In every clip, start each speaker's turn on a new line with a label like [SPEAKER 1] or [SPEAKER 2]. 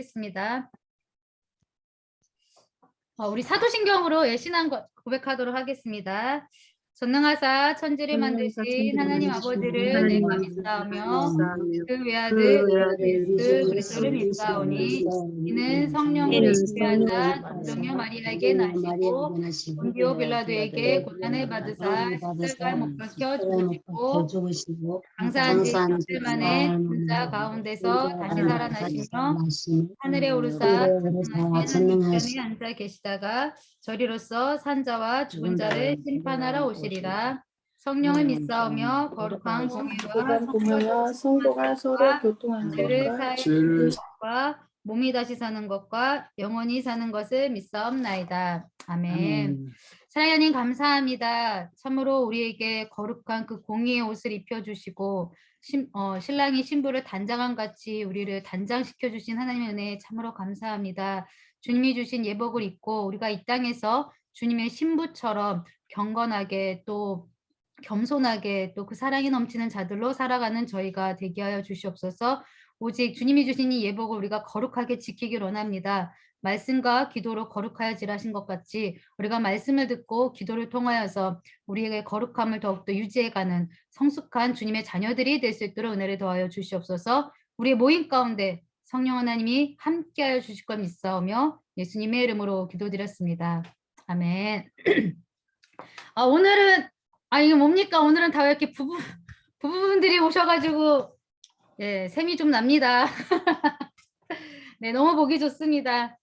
[SPEAKER 1] 하겠습니다. 우리 사도신경으로 신앙 고백하도록 하겠습니다. 전능하사 천지를 만드신 하나님 아버지를 내가 믿사오며 그 외아들 예수 그리스도를 믿사오니 이는 성령으로 잉태하사 정녀 마리아에게 나시고 본디오 빌라도에게 고난을 받으사 십자가에 못 박혀 죽으시고 장사한 지 이틀 만에 진자 가운데서 다시 살아나시며 하늘에 오르사 전능하신 하나님 우편에 앉아 계시다가 저리로서 산자와 죽은 자를 심판하러 오시리라. 성령을 믿사오며 거룩한 공의와
[SPEAKER 2] 성도가 서로 교통하는
[SPEAKER 1] 죄를
[SPEAKER 2] 것과
[SPEAKER 1] 사하는 것과 몸이 다시 사는 것과 영원히 사는 것을 믿사옵나이다. 아멘. 사랑하는 하나님 감사합니다. 참으로 우리에게 거룩한 그 공의의 옷을 입혀주시고 신랑이 신부를 단장한 같이 우리를 단장시켜 주신 하나님의 은혜에 참으로 감사합니다. 주님이 주신 예복을 입고 우리가 이 땅에서 주님의 신부처럼 경건하게 또 겸손하게 또 그 사랑이 넘치는 자들로 살아가는 저희가 되게 하여 주시옵소서. 오직 주님이 주신 이 예복을 우리가 거룩하게 지키길 원합니다. 말씀과 기도로 거룩하여지라 하신 것 같이 우리가 말씀을 듣고 기도를 통하여서 우리에게 거룩함을 더욱더 유지해가는 성숙한 주님의 자녀들이 될 수 있도록 은혜를 더하여 주시옵소서. 우리의 모임 가운데 성령 하나님이 함께하여 주실 것 믿사오며 예수님의 이름으로 기도드렸습니다. 아멘. 오늘은 이게 뭡니까? 오늘은 다 이렇게 부부분들이 오셔가지고 셈이 좀 납니다. 네, 너무 보기 좋습니다.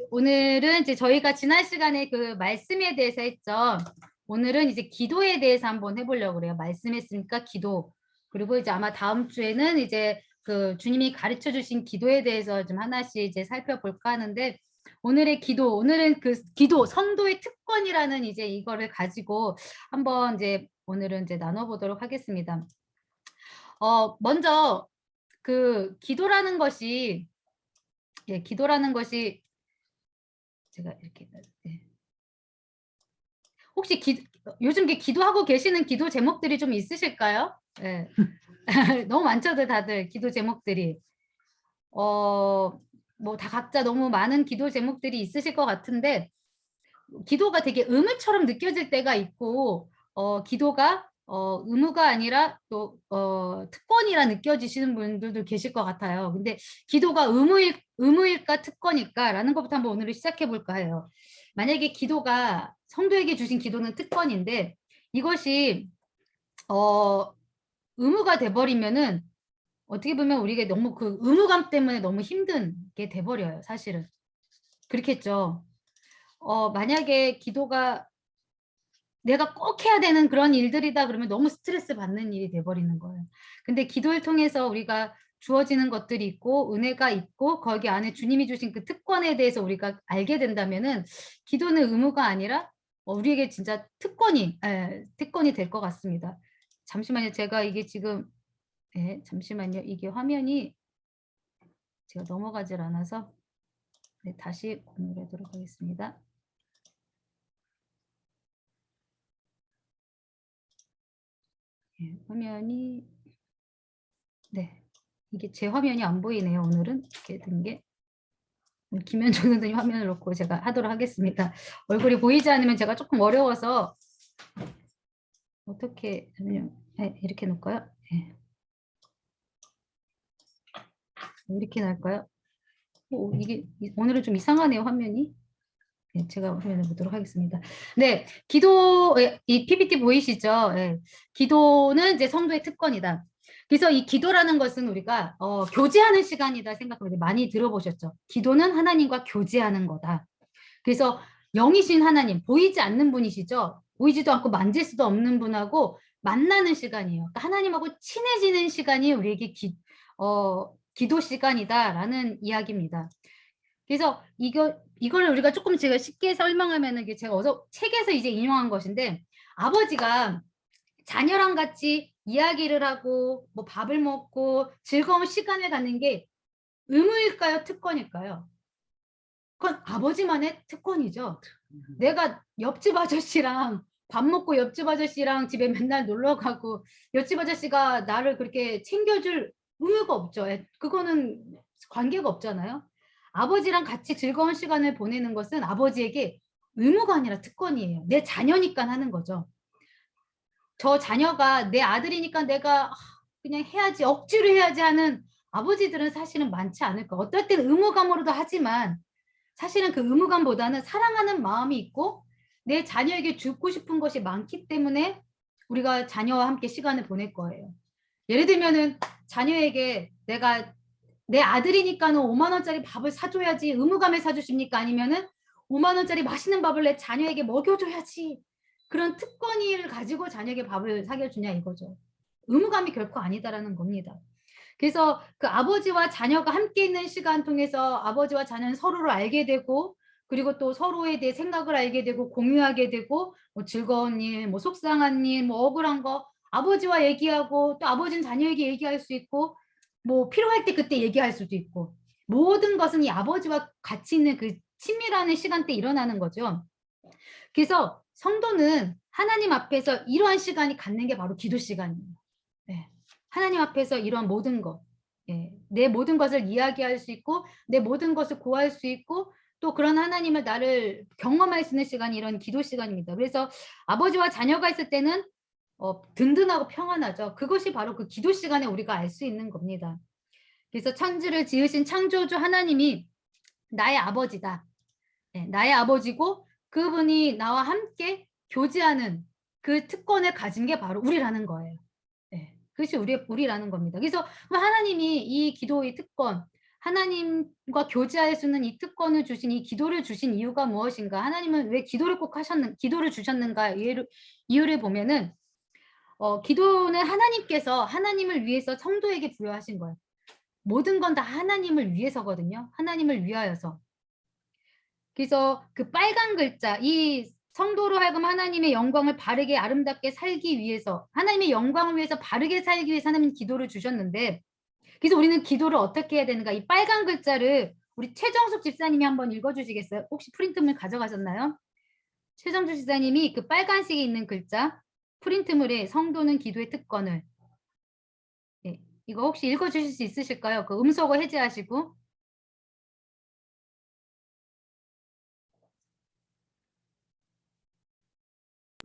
[SPEAKER 1] 오늘은 이제 저희가 지난 시간에 그 말씀에 대해서 했죠. 오늘은 이제 기도에 대해서 한번 해보려고 그래요. 말씀했으니까 기도. 그리고 이제 아마 다음 주에는 이제 그 주님이 가르쳐 주신 기도에 대해서 좀 하나씩 이제 살펴볼까 하는데 오늘의 기도, 오늘은 그 기도, 성도의 특권이라는 이제 이거를 가지고 한번 이제 오늘은 이제 나눠보도록 하겠습니다. 먼저 그 기도라는 것이 기도라는 것이 제가 이렇게 혹시 요즘 기도하고 계시는 기도 제목들이 좀 있으실까요? 네. 너무 많죠, 다들 기도 제목들이. 뭐 다 각자 너무 많은 기도 제목들이 있으실 것 같은데 기도가 되게 의무처럼 느껴질 때가 있고 기도가 의무가 아니라 또 특권이라 느껴지시는 분들도 계실 것 같아요. 근데 기도가 의무일까 특권일까라는 것부터 한번 오늘 시작해 볼까 해요. 만약에 기도가 성도에게 주신 기도는 특권인데 이것이 의무가 돼버리면은 어떻게 보면 우리가 너무 그 의무감 때문에 너무 힘든 게 돼버려요. 사실은. 그렇겠죠. 만약에 기도가 내가 꼭 해야 되는 그런 일들이다 그러면 너무 스트레스 받는 일이 돼버리는 거예요. 근데 기도를 통해서 우리가 주어지는 것들이 있고 은혜가 있고 거기 안에 주님이 주신 그 특권에 대해서 우리가 알게 된다면은 기도는 의무가 아니라 우리에게 진짜 특권이 될 것 같습니다. 잠시만요. 제가 이게 지금 잠시만요. 이게 화면이 제가 넘어가질 않아서 다시 공유하도록 하겠습니다. 화면이 이게 제 화면이 안 보이네요. 오늘은 이렇게 된 게. 김현정 선생님 화면을 놓고 제가 하도록 하겠습니다. 얼굴이 보이지 않으면 제가 조금 어려워서 어떻게 이렇게 놓을까요? 이렇게 놔을까요? 이게 오늘은 좀 이상하네요. 화면이. 제가 화면을 보도록 하겠습니다. 네, 기도 이 PPT 보이시죠? 기도는 이제 성도의 특권이다. 그래서 이 기도라는 것은 우리가 교제하는 시간이다 생각합니다. 많이 들어보셨죠? 기도는 하나님과 교제하는 거다. 그래서 영이신 하나님, 보이지 않는 분이시죠? 보이지도 않고 만질 수도 없는 분하고 만나는 시간이에요. 그러니까 하나님하고 친해지는 시간이 우리에게 기도 시간이다라는 이야기입니다. 그래서 이걸 우리가 조금 제가 쉽게 설명하면은 이게 제가 어서 책에서 이제 인용한 것인데 아버지가 자녀랑 같이 이야기를 하고 뭐 밥을 먹고 즐거운 시간을 갖는 게 의무일까요? 특권일까요? 그건 아버지만의 특권이죠. 내가 옆집 아저씨랑 밥 먹고 옆집 아저씨랑 집에 맨날 놀러 가고 옆집 아저씨가 나를 그렇게 챙겨줄 의무가 없죠. 그거는 관계가 없잖아요. 아버지랑 같이 즐거운 시간을 보내는 것은 아버지에게 의무가 아니라 특권이에요. 내 자녀니까 하는 거죠. 저 자녀가 내 아들이니까 내가 그냥 해야지, 억지로 해야지 하는 아버지들은 사실은 많지 않을까. 어떨 때는 의무감으로도 하지만 사실은 그 의무감보다는 사랑하는 마음이 있고 내 자녀에게 주고 싶은 것이 많기 때문에 우리가 자녀와 함께 시간을 보낼 거예요. 예를 들면은 자녀에게 내가 내 아들이니까는 5만 원짜리 밥을 사줘야지 의무감에 사주십니까? 아니면은 5만 원짜리 맛있는 밥을 내 자녀에게 먹여줘야지 그런 특권을 가지고 자녀에게 밥을 사겨주냐 이거죠. 의무감이 결코 아니다라는 겁니다. 그래서 그 아버지와 자녀가 함께 있는 시간 통해서 아버지와 자녀는 서로를 알게 되고 그리고 또 서로에 대해 생각을 알게 되고 공유하게 되고 뭐 즐거운 일, 뭐 속상한 일, 뭐 억울한 거 아버지와 얘기하고 또 아버지는 자녀에게 얘기할 수 있고 뭐 필요할 때 그때 얘기할 수도 있고 모든 것은 이 아버지와 같이 있는 그 친밀한 시간 때 일어나는 거죠. 그래서 성도는 하나님 앞에서 이러한 시간이 갖는 게 바로 기도 시간이에요. 네. 하나님 앞에서 이런 모든 것, 내 모든 것을 이야기할 수 있고 내 모든 것을 고할 수 있고 또 그런 하나님을 나를 경험할 수 있는 시간이 이런 기도 시간입니다. 그래서 아버지와 자녀가 있을 때는 든든하고 평안하죠. 그것이 바로 그 기도 시간에 우리가 알 수 있는 겁니다. 그래서 천지를 지으신 창조주 하나님이 나의 아버지다. 나의 아버지고 그분이 나와 함께 교제하는 그 특권을 가진 게 바로 우리라는 거예요. 그것이 우리라는 겁니다. 그래서 하나님이 이 기도의 특권, 하나님과 교제할 수 있는 이 특권을 주신 이 기도를 주신 이유가 무엇인가? 하나님은 왜 기도를 꼭 기도를 주셨는가? 이유를 보면은 기도는 하나님께서 하나님을 위해서 성도에게 부여하신 거예요. 모든 건 다 하나님을 위해서거든요. 하나님을 위하여서. 그래서 그 빨간 글자, 이 성도로 하여금 하나님의 영광을 바르게 아름답게 살기 위해서 하나님의 영광을 위해서 바르게 살기 위해서 하나님 기도를 주셨는데 그래서 우리는 기도를 어떻게 해야 되는가? 이 빨간 글자를 우리 최정숙 집사님이 한번 읽어주시겠어요? 혹시 프린트물 가져가셨나요? 최정숙 집사님이 그 빨간색에 있는 글자 프린트물에 성도는 기도의 특권을 이거 혹시 읽어주실 수 있으실까요? 그 음소거 해제하시고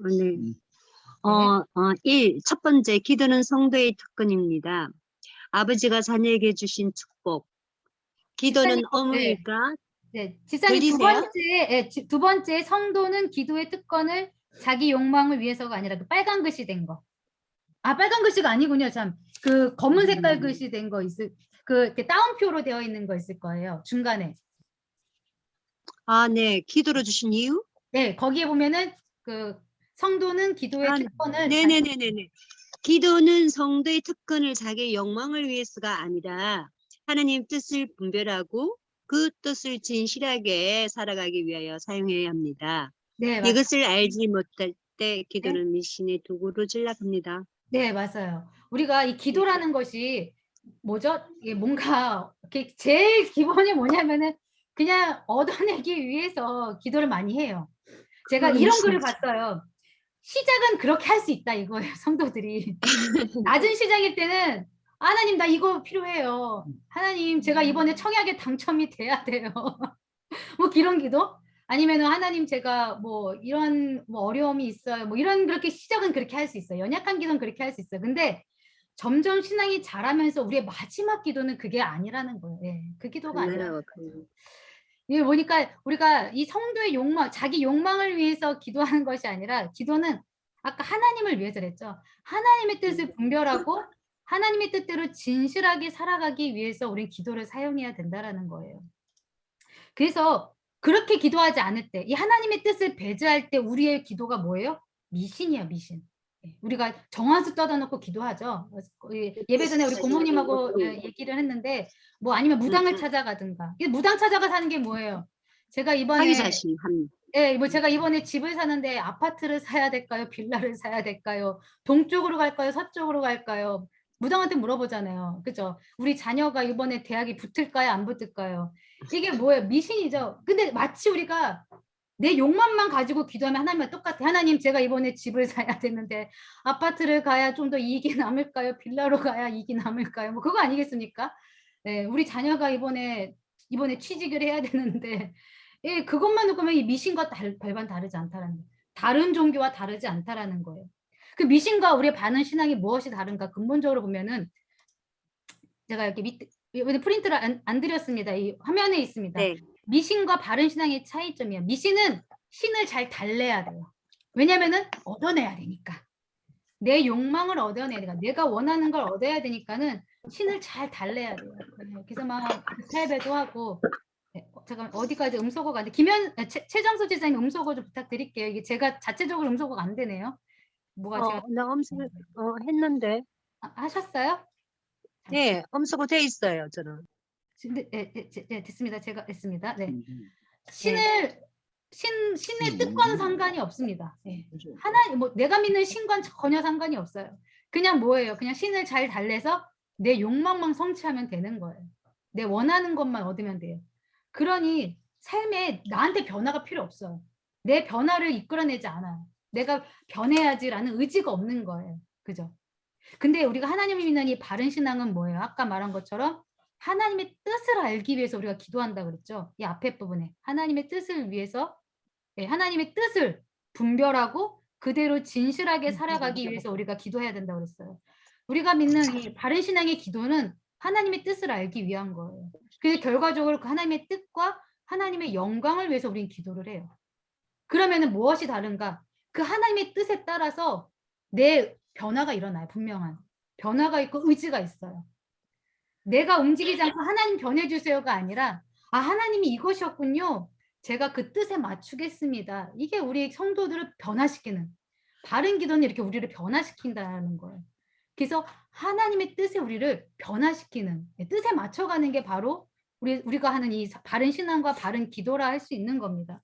[SPEAKER 3] 네. 1. 첫 번째, 기도는 성도의 특권입니다. 아버지가 자녀에게 주신 축복. 기도는
[SPEAKER 1] 집사님,
[SPEAKER 3] 의무일까?
[SPEAKER 1] 집사님
[SPEAKER 3] 들리세요?
[SPEAKER 1] 두 번째 성도는 기도의 특권을 자기 욕망을 위해서가 아니라 그 빨간 글씨 된 거. 아, 빨간 글씨가 아니군요. 참. 그 검은 색깔 글씨 된 거 이렇게 따옴표로 되어 있는 거 있을 거예요. 중간에.
[SPEAKER 3] 네. 기도로 주신 이유?
[SPEAKER 1] 네, 거기에 보면은 그 성도는 기도의 특권을
[SPEAKER 3] 네네네네네. 기도는 성도의 특권을 자기 욕망을 위해서가 아니라 하나님 뜻을 분별하고 그 뜻을 진실하게 살아가기 위하여 사용해야 합니다.
[SPEAKER 1] 네, 맞습니다.
[SPEAKER 3] 이것을 알지 못할 때 기도는 미신의 도구로 전락합니다.
[SPEAKER 1] 네, 맞아요. 우리가 이 기도라는 것이 뭐죠? 이게 뭔가 이렇게 제일 기본이 뭐냐면은 그냥 얻어내기 위해서 기도를 많이 해요. 제가 이런 글을 봤어요. 시작은 그렇게 할 수 있다 이거예요. 성도들이. 낮은 시작일 때는 하나님 나 이거 필요해요. 하나님 제가 이번에 청약에 당첨이 돼야 돼요. 뭐 이런 기도? 아니면은 하나님 제가 뭐 이런 뭐 어려움이 있어요. 뭐 이런 그렇게 시작은 그렇게 할 수 있어요. 연약한 기도는 그렇게 할 수 있어요. 근데 점점 신앙이 자라면서 우리의 마지막 기도는 그게 아니라는 거예요. 그 기도가 아니라는 거죠. 이게 보니까 우리가 이 성도의 욕망, 자기 욕망을 위해서 기도하는 것이 아니라 기도는 아까 하나님을 위해서 그랬죠. 하나님의 뜻을 분별하고 하나님의 뜻대로 진실하게 살아가기 위해서 우리는 기도를 사용해야 된다라는 거예요. 그래서 그렇게 기도하지 않을 때, 이 하나님의 뜻을 배제할 때 우리의 기도가 뭐예요? 미신이야, 미신. 우리가 정한수 떠다 놓고 기도하죠. 예배 전에 우리 고모님하고 얘기를 했는데 뭐 아니면 무당을 찾아가든가. 무당 찾아가서 하는 게 뭐예요? 제가 이번에 뭐 제가 이번에 집을 사는데 아파트를 사야 될까요? 빌라를 사야 될까요? 동쪽으로 갈까요? 서쪽으로 갈까요? 무당한테 물어보잖아요. 그죠? 우리 자녀가 이번에 대학이 붙을까요? 안 붙을까요? 이게 뭐예요? 미신이죠. 근데 마치 우리가 내 욕망만 가지고 기도하면 하나님과 똑같아. 하나님 제가 이번에 집을 사야 되는데 아파트를 가야 좀 더 이익이 남을까요? 빌라로 가야 이익이 남을까요? 뭐 그거 아니겠습니까? 네, 우리 자녀가 이번에 취직을 해야 되는데 예, 그것만 놓고 보면 이 미신과 별반 다르지 않다라는 거예요. 다른 종교와 다르지 않다라는 거예요. 그 미신과 우리의 바른 신앙이 무엇이 다른가 근본적으로 보면은 제가 이렇게 밑에 이번에 프린트를 안 드렸습니다. 이 화면에 있습니다.
[SPEAKER 3] 네.
[SPEAKER 1] 미신과 바른 신앙의 차이점이에요. 미신은 신을 잘 달래야 돼요. 왜냐면은 얻어내야 되니까. 내 욕망을 얻어내야 되니까. 내가 원하는 걸 얻어야 되니까는 신을 잘 달래야 돼요. 그래서 막 탈배도 하고 네, 잠깐 어디까지 음소거가 안 돼. 최정수 지사님 음소거 좀 부탁드릴게요. 이게 제가 자체적으로 음소거가 안 되네요. 뭐가 제가
[SPEAKER 3] 나 엄수고 했는데.
[SPEAKER 1] 하셨어요?
[SPEAKER 3] 네, 엄수고 돼 있어요, 저는.
[SPEAKER 1] 네, 됐습니다. 제가 했습니다. 네.
[SPEAKER 3] 네.
[SPEAKER 1] 신의 뜻과는 상관이 없습니다. 네. 하나님, 뭐 내가 믿는 신과는 전혀 상관이 없어요. 그냥 뭐예요? 그냥 신을 잘 달래서 내 욕망만 성취하면 되는 거예요. 내 원하는 것만 얻으면 돼요. 그러니 삶에 나한테 변화가 필요 없어요. 내 변화를 이끌어내지 않아요. 내가 변해야지라는 의지가 없는 거예요. 그죠? 근데 우리가 하나님을 믿는 이 바른 신앙은 뭐예요? 아까 말한 것처럼 하나님의 뜻을 알기 위해서 우리가 기도한다 그랬죠. 이 앞에 부분에 하나님의 뜻을 위해서 하나님의 뜻을 분별하고 그대로 진실하게 살아가기 위해서 우리가 기도해야 된다고 그랬어요. 우리가 믿는 이 바른 신앙의 기도는 하나님의 뜻을 알기 위한 거예요. 그래서 결과적으로 그 하나님의 뜻과 하나님의 영광을 위해서 우리는 기도를 해요. 그러면은 무엇이 다른가? 그 하나님의 뜻에 따라서 내 변화가 일어나요. 분명한 변화가 있고 의지가 있어요. 내가 움직이지 않고 하나님 변해주세요가 아니라 하나님이 이것이었군요. 제가 그 뜻에 맞추겠습니다. 이게 우리 성도들을 변화시키는 바른 기도는 이렇게 우리를 변화시킨다는 거예요. 그래서 하나님의 뜻에 우리를 변화시키는 뜻에 맞춰가는 게 바로 우리가 하는 이 바른 신앙과 바른 기도라 할 수 있는 겁니다.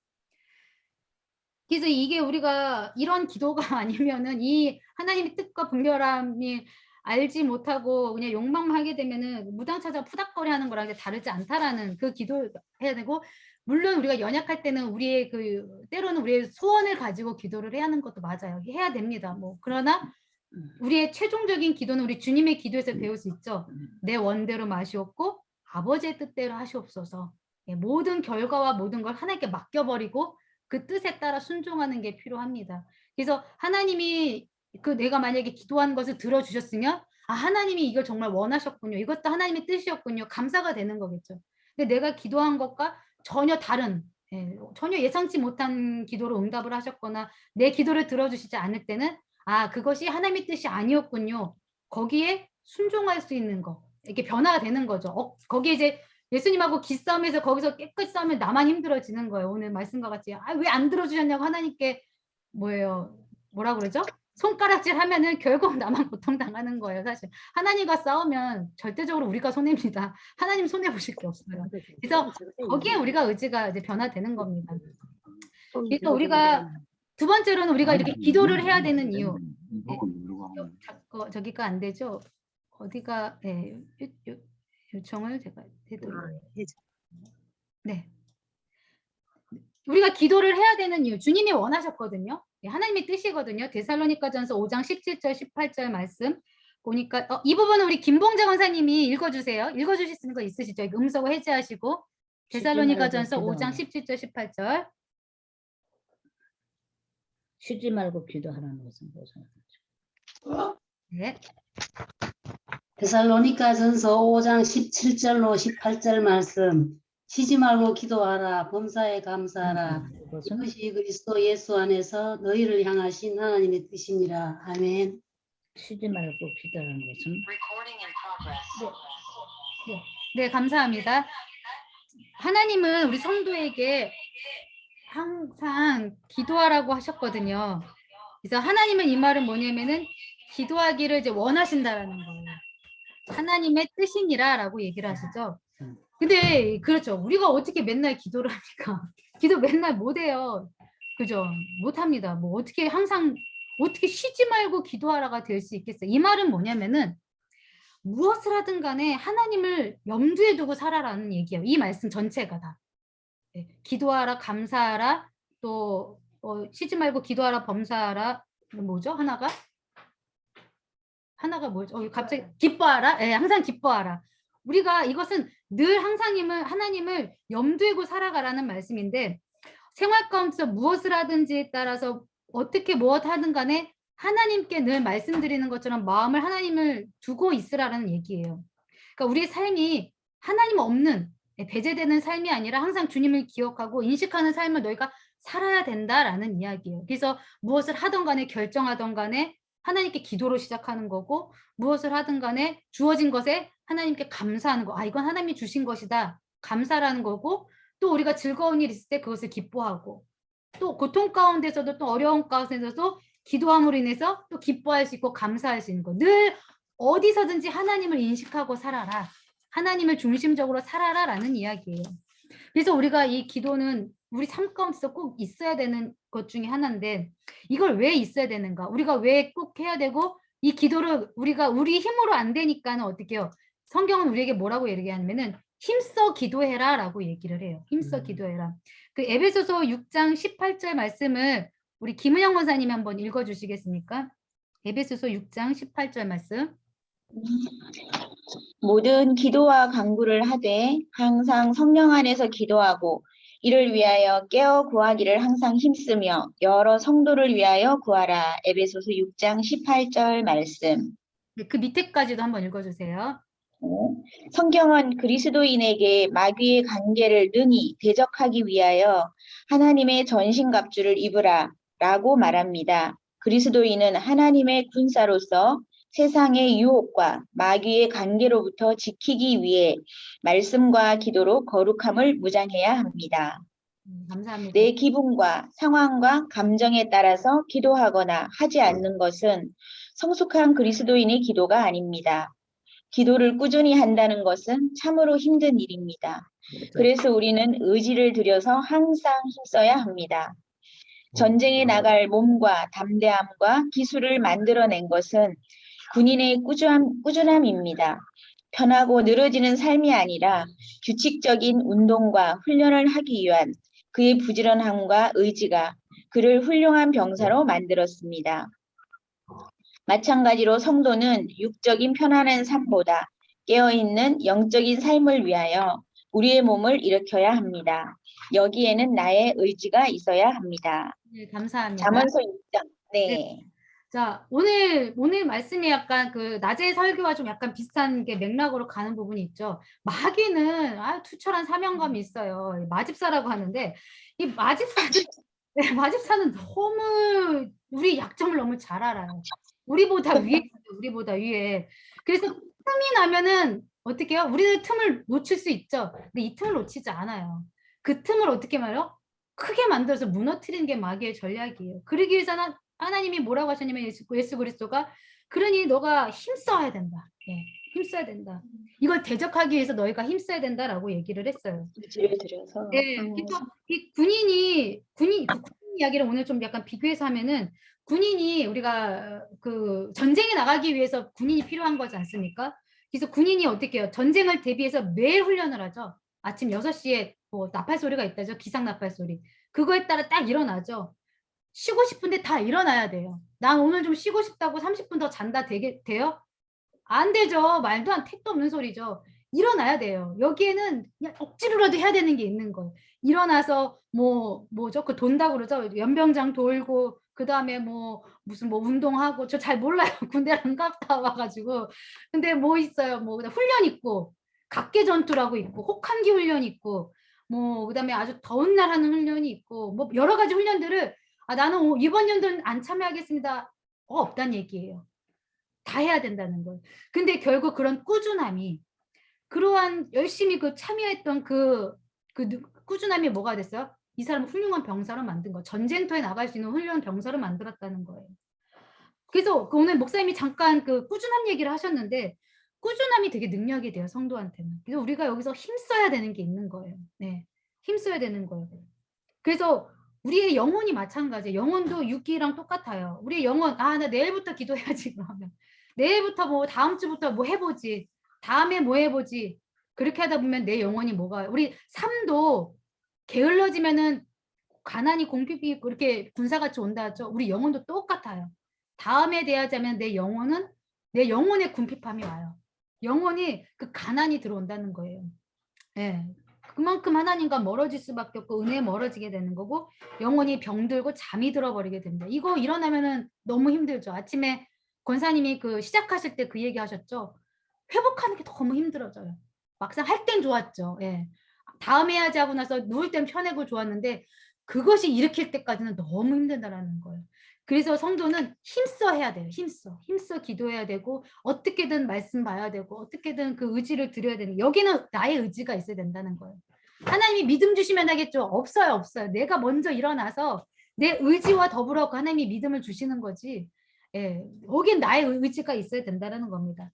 [SPEAKER 1] 그래서 이게 우리가 이런 기도가 아니면은 이 하나님의 뜻과 분별함이 알지 못하고 그냥 욕망만 하게 되면은 무당 찾아 푸닥거리 하는 거랑 다르지 않다라는 그 기도해야 되고, 물론 우리가 연약할 때는 우리의 때로는 우리의 소원을 가지고 기도를 해야 하는 것도 맞아요. 해야 됩니다. 뭐 그러나 우리의 최종적인 기도는 우리 주님의 기도에서 배울 수 있죠. 내 원대로 마시옵고 아버지의 뜻대로 하시옵소서. 모든 결과와 모든 걸 하나님께 맡겨버리고 그 뜻에 따라 순종하는 게 필요합니다. 그래서 하나님이 내가 만약에 기도한 것을 들어주셨으면 하나님이 이걸 정말 원하셨군요. 이것도 하나님의 뜻이었군요. 감사가 되는 거겠죠. 근데 내가 기도한 것과 전혀 다른 전혀 예상치 못한 기도로 응답을 하셨거나 내 기도를 들어주시지 않을 때는 그것이 하나님의 뜻이 아니었군요. 거기에 순종할 수 있는 거. 이렇게 변화가 되는 거죠. 거기에 이제 예수님하고 기싸움에서 거기서 깨끗이 싸우면 나만 힘들어지는 거예요. 오늘 말씀과 같이 왜 안 들어주셨냐고 하나님께 뭐라 그러죠? 손가락질 하면은 결국 나만 고통당하는 거예요. 사실 하나님과 싸우면 절대적으로 우리가 손해입니다. 하나님 손해 보실 게 없어요. 그래서 거기에 우리가 의지가 이제 변화되는 겁니다. 그러니까 우리가 두 번째로는 우리가 이렇게 기도를 해야 되는 이유. 저기가 안 되죠? 어디가 요청을 제가 해드릴게요. 네. 우리가 기도를 해야 되는 이유. 주님이 원하셨거든요. 하나님의 뜻이거든요. 데살로니가전서 5장 17절 18절 말씀 보니까 이 부분은 우리 김봉자 권사님이 읽어주세요. 읽어주실 수 있는 거 있으시죠? 음성을 해제하시고 데살로니가전서 5장 17절 18절.
[SPEAKER 4] 쉬지 말고 기도하라는 것은 무슨 말이죠?
[SPEAKER 1] 네.
[SPEAKER 5] 데살로니가전서 5장 17절로 18절 말씀. 쉬지 말고 기도하라. 범사에 감사하라. 이것이 그리스도 예수 안에서 너희를 향하신 하나님의 뜻이니라. 아멘.
[SPEAKER 4] 쉬지 말고 기도하라는 것은
[SPEAKER 1] 네, 감사합니다. 하나님은 우리 성도에게 항상 기도하라고 하셨거든요. 그래서 하나님은 이 말은 뭐냐면은 기도하기를 이제 원하신다라는 거예요. 하나님의 뜻이니라라고 얘기를 하시죠. 근데 그렇죠. 우리가 어떻게 맨날 기도를 합니까? 기도 맨날 못해요. 그죠? 못합니다. 뭐 어떻게 쉬지 말고 기도하라가 될 수 있겠어요? 이 말은 뭐냐면은 무엇을 하든 간에 하나님을 염두에 두고 살아라는 얘기예요. 이 말씀 전체가 다. 기도하라, 감사하라, 또 쉬지 말고 기도하라, 범사하라. 뭐죠? 하나가 뭐죠? 갑자기 기뻐하라. 항상 기뻐하라. 우리가 이것은 늘 항상 하나님을 염두에 고 살아가라는 말씀인데 생활 가운데서 무엇을 하든지에 따라서 어떻게 무엇 하든 간에 하나님께 늘 말씀드리는 것처럼 마음을 하나님을 두고 있으라는 얘기예요. 그러니까 우리의 삶이 하나님 없는 배제되는 삶이 아니라 항상 주님을 기억하고 인식하는 삶을 너희가 살아야 된다라는 이야기예요. 그래서 무엇을 하든 간에 결정하든 간에 하나님께 기도로 시작하는 거고 무엇을 하든 간에 주어진 것에 하나님께 감사하는 거. 아, 이건 하나님이 주신 것이다. 감사라는 거고 또 우리가 즐거운 일 있을 때 그것을 기뻐하고 또 고통 가운데서도 또 어려운 가운데서도 기도함으로 인해서 또 기뻐할 수 있고 감사할 수 있는 거. 늘 어디서든지 하나님을 인식하고 살아라. 하나님을 중심적으로 살아라라는 이야기예요. 그래서 우리가 이 기도는 우리 삶 가운데서 꼭 있어야 되는 것 중에 하나인데 이걸 왜 있어야 되는가? 우리가 왜 꼭 해야 되고 이 기도를 우리가 우리 힘으로 안 되니까는 어떻게 해요? 성경은 우리에게 뭐라고 얘기하냐면은 힘써 기도해라라고 얘기를 해요. 힘써 기도해라. 그 에베소서 6장 18절 말씀을 우리 김은영 원사님이 한번 읽어주시겠습니까? 에베소서 6장 18절 말씀.
[SPEAKER 6] 모든 기도와 간구를 하되 항상 성령 안에서 기도하고 이를 위하여 깨어 구하기를 항상 힘쓰며 여러 성도를 위하여 구하라. 에베소서 6장 18절 말씀.
[SPEAKER 1] 네, 그 밑에까지도 한번 읽어주세요.
[SPEAKER 6] 성경은 그리스도인에게 마귀의 관계를 능히 대적하기 위하여 하나님의 전신갑주를 입으라 라고 말합니다. 그리스도인은 하나님의 군사로서 세상의 유혹과 마귀의 관계로부터 지키기 위해 말씀과 기도로 거룩함을 무장해야 합니다.
[SPEAKER 1] 감사합니다.
[SPEAKER 6] 내 기분과 상황과 감정에 따라서 기도하거나 하지 않는 것은 성숙한 그리스도인의 기도가 아닙니다. 기도를 꾸준히 한다는 것은 참으로 힘든 일입니다. 그래서 우리는 의지를 들여서 항상 힘써야 합니다. 전쟁에 나갈 몸과 담대함과 기술을 만들어낸 것은 군인의 꾸준함입니다. 편하고 늘어지는 삶이 아니라 규칙적인 운동과 훈련을 하기 위한 그의 부지런함과 의지가 그를 훌륭한 병사로 만들었습니다. 마찬가지로 성도는 육적인 편안한 삶보다 깨어있는 영적인 삶을 위하여 우리의 몸을 일으켜야 합니다. 여기에는 나의 의지가 있어야 합니다.
[SPEAKER 1] 네, 감사합니다.
[SPEAKER 6] 잠언서 6장. 네.
[SPEAKER 1] 자, 오늘 말씀이 약간 그 낮의 설교와 좀 약간 비슷한 게 맥락으로 가는 부분이 있죠. 마귀는 투철한 사명감이 있어요. 마집사라고 하는데 이 마집사는 너무 우리 약점을 너무 잘 알아요. 우리보다 위에. 그래서 틈이 나면은 어떻게 해요? 우리는 틈을 놓칠 수 있죠. 근데 이 틈을 놓치지 않아요. 그 틈을 어떻게 말해요? 크게 만들어서 무너뜨리는 게 마귀의 전략이에요. 그러기 위해서는 하나님이 뭐라고 하셨냐면 예수 그리스도가 그러니 너가 힘써야 된다. 네, 힘써야 된다. 이걸 대적하기 위해서 너희가 힘써야 된다라고 얘기를 했어요.
[SPEAKER 6] 의지를 들여서.
[SPEAKER 1] 네, 그래서 이 군인 이야기를 오늘 좀 약간 비교해서 하면은 군인이 우리가 그 전쟁에 나가기 위해서 군인이 필요한 거지 않습니까? 그래서 군인이 어떻게 해요? 전쟁을 대비해서 매일 훈련을 하죠. 아침 6시에 뭐 나팔 소리가 있다죠. 기상 나팔 소리. 그거에 따라 딱 일어나죠. 쉬고 싶은데 다 일어나야 돼요. 난 오늘 좀 쉬고 싶다고 30분 더 잔다 돼요? 안 되죠. 말도 안 택도 없는 소리죠. 일어나야 돼요. 여기에는 그냥 억지로라도 해야 되는 게 있는 거예요. 일어나서 뭐죠? 그 돈다고 그러죠. 연병장 돌고 그다음에 무슨 운동하고 저 잘 몰라요. 군대를 안 갔다 와가지고. 근데 뭐 있어요? 훈련 있고 각계 전투라고 있고 혹한기 훈련 있고 그다음에 아주 더운 날 하는 훈련이 있고 여러 가지 훈련들을 나는 이번 연도는 안 참여하겠습니다. 없단 얘기예요. 다 해야 된다는 거예요. 근데 결국 그런 꾸준함이 그러한 열심히 참여했던 그 꾸준함이 뭐가 됐어요? 이 사람을 훌륭한 병사로 만든 거. 전쟁터에 나갈 수 있는 훌륭한 병사로 만들었다는 거예요. 그래서 오늘 목사님이 잠깐 그 꾸준함 얘기를 하셨는데 꾸준함이 되게 능력이 돼요. 성도한테는. 그래서 우리가 여기서 힘써야 되는 게 있는 거예요. 네, 힘써야 되는 거예요. 그래서 우리의 영혼이 마찬가지예요. 영혼도 육기랑 똑같아요. 우리의 영혼, 나 내일부터 기도해야지 그러면. 내일부터 다음 주부터 해보지. 다음에 해보지. 그렇게 하다 보면 내 영혼이 우리 삶도 게을러지면은 가난이 공핍이 그렇게 군사같이 온다 하죠. 우리 영혼도 똑같아요. 다음에 대하자면 내 영혼의 궁핍함이 와요. 영혼이 그 가난이 들어온다는 거예요. 예. 그만큼 하나님과 멀어질 수밖에 없고 은혜에 멀어지게 되는 거고 영혼이 병들고 잠이 들어버리게 됩니다. 이거 일어나면은 너무 힘들죠. 아침에 권사님이 그 시작하실 때 그 얘기 하셨죠. 회복하는 게 너무 힘들어져요. 막상 할 땐 좋았죠. 예. 다음 해야지 하고 나서 누울 땐 편하고 좋았는데 그것이 일으킬 때까지는 너무 힘들다라는 거예요. 그래서 성도는 힘써 해야 돼요. 힘써 기도해야 되고 어떻게든 말씀 봐야 되고 어떻게든 그 의지를 드려야 되는 여기는 나의 의지가 있어야 된다는 거예요. 하나님이 믿음 주시면 하겠죠. 없어요. 내가 먼저 일어나서 내 의지와 더불어 하나님이 믿음을 주시는 거지. 예, 거긴 나의 의지가 있어야 된다는 겁니다.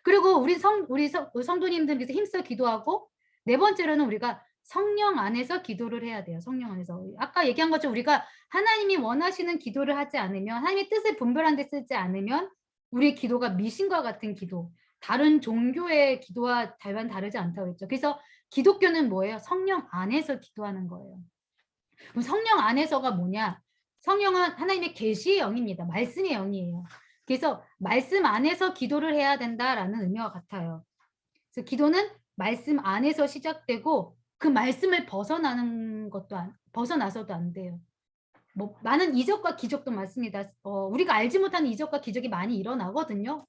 [SPEAKER 1] 그리고 우리 성도님들께서 힘써 기도하고 네 번째로는 우리가 성령 안에서 기도를 해야 돼요. 성령 안에서. 아까 얘기한 것처럼 우리가 하나님이 원하시는 기도를 하지 않으면 하나님의 뜻을 분별한 데 쓰지 않으면 우리의 기도가 미신과 같은 기도, 다른 종교의 기도와 다르지 않다고 했죠. 그래서 기독교는 뭐예요? 성령 안에서 기도하는 거예요. 그럼 성령 안에서가 뭐냐? 성령은 하나님의 계시의 영입니다. 말씀의 영이에요. 그래서 말씀 안에서 기도를 해야 된다라는 의미와 같아요. 그래서 기도는 말씀 안에서 시작되고 그 말씀을 벗어나서도 안 돼요. 뭐 많은 이적과 기적도 많습니다. 우리가 알지 못하는 이적과 기적이 많이 일어나거든요.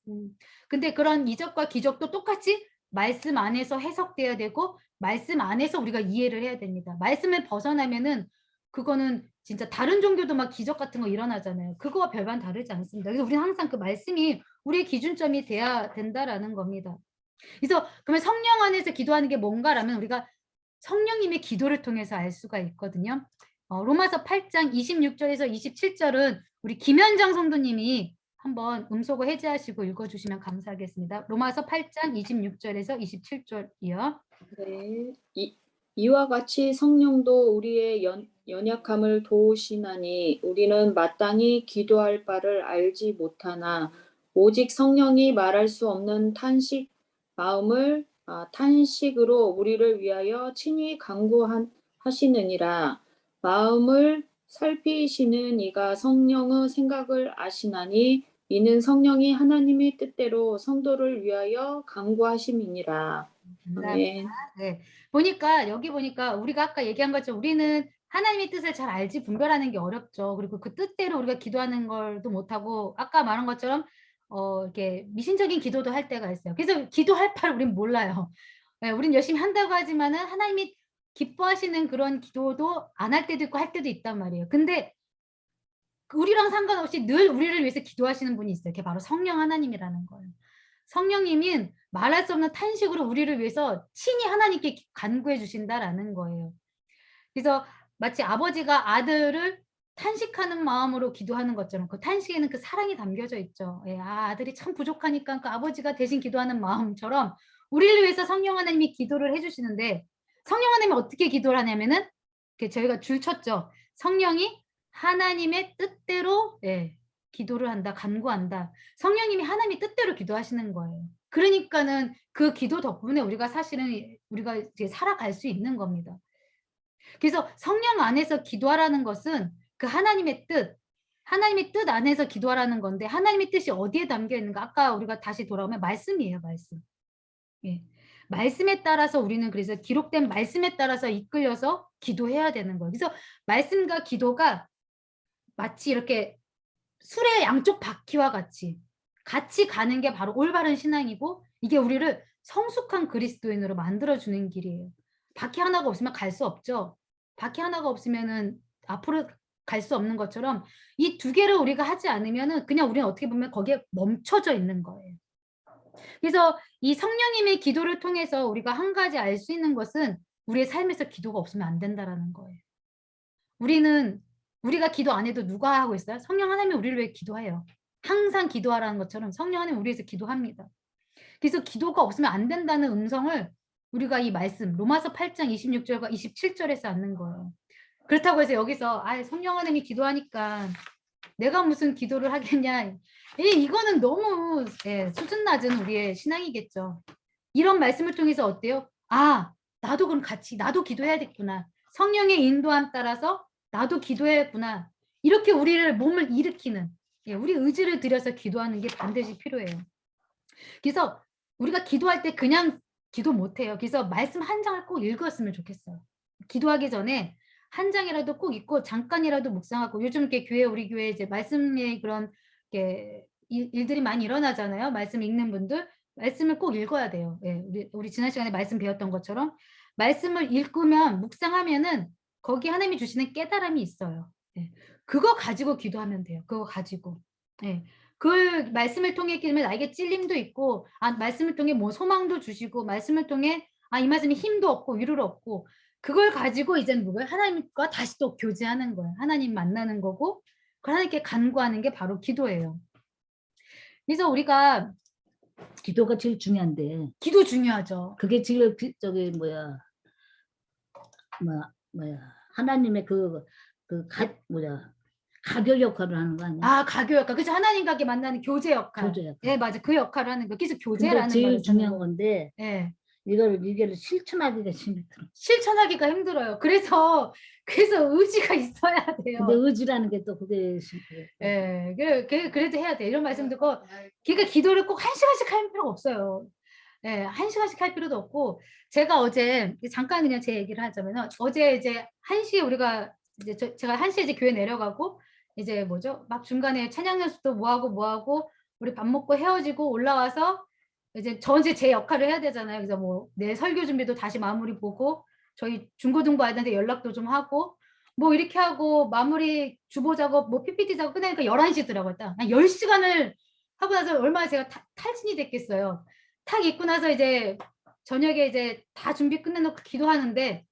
[SPEAKER 1] 근데 그런 이적과 기적도 똑같이 말씀 안에서 해석돼야 되고 말씀 안에서 우리가 이해를 해야 됩니다. 말씀을 벗어나면은 그거는 진짜 다른 종교도 막 기적 같은 거 일어나잖아요. 그거와 별반 다르지 않습니다. 그래서 우리는 항상 그 말씀이 우리의 기준점이 돼야 된다라는 겁니다. 그래서 그러면 성령 안에서 기도하는 게 뭔가라면 우리가 성령님의 기도를 통해서 알 수가 있거든요. 로마서 8장 26절에서 27절은 우리 김현정 성도님이 한번 음소거 해제하시고 읽어주시면 감사하겠습니다. 로마서 8장 26절에서 27절이요.
[SPEAKER 2] 네. 이와 같이 성령도 우리의 연약함을 도우시나니 우리는 마땅히 기도할 바를 알지 못하나 오직 성령이 말할 수 없는 탄식으로 우리를 위하여 친히 간구하시느니라. 마음을 살피시는 이가 성령의 생각을 아시나니 이는 성령이 하나님의 뜻대로 성도를 위하여 간구하심이니라. 아멘.
[SPEAKER 1] 네. 여기 보니까 우리가 아까 얘기한 것처럼 우리는 하나님의 뜻을 잘 알지 분별하는 게 어렵죠. 그리고 그 뜻대로 우리가 기도하는 걸도 못하고 아까 말한 것처럼 이렇게 미신적인 기도도 할 때가 있어요. 그래서 기도할 바를 우린 몰라요. 네, 우린 열심히 한다고 하지만은 하나님이 기뻐하시는 그런 기도도 안 할 때도 있고 할 때도 있단 말이에요. 근데 우리랑 상관없이 늘 우리를 위해서 기도하시는 분이 있어요. 그게 바로 성령 하나님이라는 거예요. 성령님은 말할 수 없는 탄식으로 우리를 위해서 친히 하나님께 간구해 주신다라는 거예요. 그래서 마치 아버지가 아들을 탄식하는 마음으로 기도하는 것처럼 그 탄식에는 그 사랑이 담겨져 있죠. 예, 아들이 참 부족하니까 그 아버지가 대신 기도하는 마음처럼 우리를 위해서 성령 하나님이 기도를 해주시는데 성령 하나님이 어떻게 기도를 하냐면은 저희가 줄 쳤죠. 성령이 하나님의 뜻대로 기도를 한다, 간구한다. 성령님이 하나님의 뜻대로 기도하시는 거예요. 그러니까는 그 기도 덕분에 우리가 이제 살아갈 수 있는 겁니다. 그래서 성령 안에서 기도하라는 것은 그 하나님의 뜻 안에서 기도하라는 건데 하나님의 뜻이 어디에 담겨 있는가? 아까 우리가 다시 돌아오면 말씀이에요, 말씀. 예. 말씀에 따라서 우리는 그래서 기록된 말씀에 따라서 이끌려서 기도해야 되는 거예요. 그래서 말씀과 기도가 마치 이렇게 술의 양쪽 바퀴와 같이 가는 게 바로 올바른 신앙이고 이게 우리를 성숙한 그리스도인으로 만들어주는 길이에요. 바퀴 하나가 없으면 갈 수 없죠. 바퀴 하나가 없으면은 앞으로 갈 수 없는 것처럼 이 두 개를 우리가 하지 않으면은 그냥 우리는 어떻게 보면 거기에 멈춰져 있는 거예요. 그래서 이 성령님의 기도를 통해서 우리가 한 가지 알 수 있는 것은 우리의 삶에서 기도가 없으면 안 된다라는 거예요. 우리가 기도 안 해도 누가 하고 있어요? 성령 하나님이 우리를 위해 기도해요. 항상 기도하라는 것처럼 성령 하나님이 우리 위해서 기도합니다. 그래서 기도가 없으면 안 된다는 음성을 우리가 이 말씀 로마서 8장 26절과 27절에서 얻는 거예요. 그렇다고 해서 여기서 성령 하나님이 기도하니까 내가 무슨 기도를 하겠냐. 이거는 너무 수준 낮은 우리의 신앙이겠죠. 이런 말씀을 통해서 어때요? 나도 그럼 나도 기도해야겠구나. 성령의 인도함 따라서 나도 기도해야겠구나. 이렇게 우리를 몸을 일으키는 우리 의지를 들여서 기도하는 게 반드시 필요해요. 그래서 우리가 기도할 때 그냥 기도 못해요. 그래서 말씀 한 장을 꼭 읽었으면 좋겠어요. 기도하기 전에 한 장이라도 꼭 읽고 잠깐이라도 묵상하고, 요즘 이렇게 우리 교회 이제 말씀의 그런 이렇게 일들이 많이 일어나잖아요. 말씀 읽는 분들 말씀을 꼭 읽어야 돼요. 예, 우리 지난 시간에 말씀 배웠던 것처럼 말씀을 읽으면 묵상하면은 거기 하나님이 주시는 깨달음이 있어요. 예, 그거 가지고 기도하면 돼요. 그거 가지고. 예. 그 말씀을 통해 기도면 나에게 찔림도 있고, 말씀을 통해 뭐 소망도 주시고, 말씀을 통해 이 말씀이 힘도 얻고 위로를 얻고, 그걸 가지고 이제는 뭐예요? 하나님과 다시 또 교제하는 거예요. 하나님 만나는 거고, 하나님께 간구하는 게 바로 기도예요. 그래서 우리가
[SPEAKER 4] 기도가 제일 중요한데
[SPEAKER 1] 기도 중요하죠.
[SPEAKER 4] 그게 제일 저기 하나님의 가교 역할을 하는 거 아니야?
[SPEAKER 1] 가교 역할. 그죠? 하나님과 만나는 교제 역할.
[SPEAKER 4] 교제 역할.
[SPEAKER 1] 예, 맞아. 그 역할을 하는 거. 그래서
[SPEAKER 4] 근데
[SPEAKER 1] 교제라는
[SPEAKER 4] 제일
[SPEAKER 1] 말을 쓰는
[SPEAKER 4] 중요한
[SPEAKER 1] 거예요.
[SPEAKER 4] 건데
[SPEAKER 1] 예.
[SPEAKER 4] 이걸 실천하기가 힘들어.
[SPEAKER 1] 실천하기가 힘들어요. 그래서 의지가 있어야 돼요.
[SPEAKER 4] 근데 의지라는 게 또 그게 힘들어.
[SPEAKER 1] 예, 그래도 해야 돼. 이런 말씀 듣고, 그러니까 기도를 꼭 1시간씩 할 필요가 없어요. 예, 1시간씩 할 필요도 없고, 제가 어제, 잠깐 그냥 제 얘기를 하자면, 어제 이제 1시에 우리가, 제가 1시에 이제 교회 내려가고, 이제 막 중간에 찬양 연습도 뭐하고, 우리 밥 먹고 헤어지고 올라와서, 이제 제 역할을 해야 되잖아요. 그래서 내 설교 준비도 다시 마무리 보고, 저희 중고등부 아이들한테 연락도 좀 하고, 이렇게 하고 마무리 주보 작업, PPT 작업 끝내니까 11시더라고요. 딱. 한 10시간을 하고 나서 얼마나 제가 탈진이 됐겠어요. 탁 입고 나서 이제 저녁에 이제 다 준비 끝내놓고 기도하는데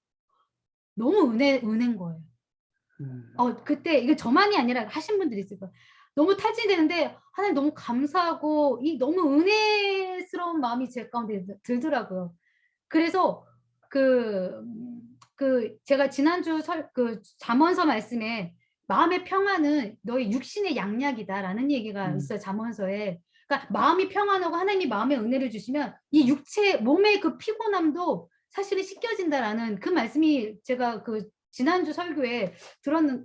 [SPEAKER 1] 너무 은혜인 거예요. 그때 이거 저만이 아니라 하신 분들이 있을 거예요. 너무 탈진이 되는데 하나님 너무 감사하고 너무 은혜스러운 마음이 제 가운데 들더라고요. 그래서 제가 지난주 잠언서 말씀에 마음의 평안은 너의 육신의 양약이다라는 얘기가 있어요. 잠언서에. 그러니까 마음이 평안하고 하나님이 마음의 은혜를 주시면 이 몸의 그 피곤함도 사실은 씻겨진다라는 그 말씀이 제가 지난주 설교에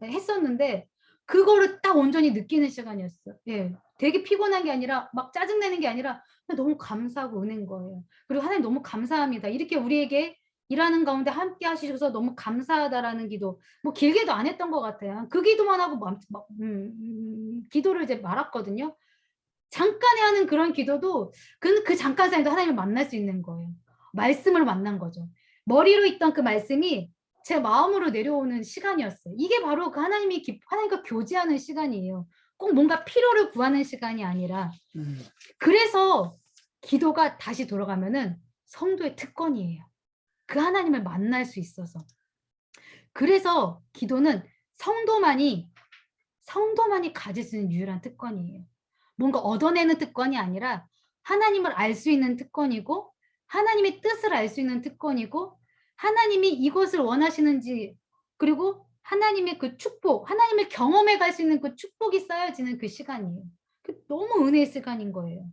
[SPEAKER 1] 했었는데 그거를 딱 온전히 느끼는 시간이었어요. 예. 되게 피곤한 게 아니라 막 짜증내는 게 아니라 너무 감사하고 은혜인 거예요. 그리고 하나님 너무 감사합니다. 이렇게 우리에게 일하는 가운데 함께 하시셔서 너무 감사하다라는 기도, 길게도 안 했던 것 같아요. 그 기도만 하고 기도를 이제 말았거든요. 잠깐에 하는 그런 기도도 그 잠깐 사이도 하나님을 만날 수 있는 거예요. 말씀을 만난 거죠. 머리로 있던 그 말씀이 제 마음으로 내려오는 시간이었어요. 이게 바로 하나님과 교제하는 시간이에요. 꼭 뭔가 필요를 구하는 시간이 아니라. 그래서 기도가 다시 돌아가면은 성도의 특권이에요. 그 하나님을 만날 수 있어서. 그래서 기도는 성도만이 가질 수 있는 유일한 특권이에요. 뭔가 얻어내는 특권이 아니라 하나님을 알 수 있는 특권이고 하나님의 뜻을 알 수 있는 특권이고 하나님이 이것을 원하시는지 그리고 하나님의 그 축복, 하나님을 경험해 갈 수 있는 그 축복이 쌓여지는 그 시간이에요. 너무 은혜의 시간인 거예요.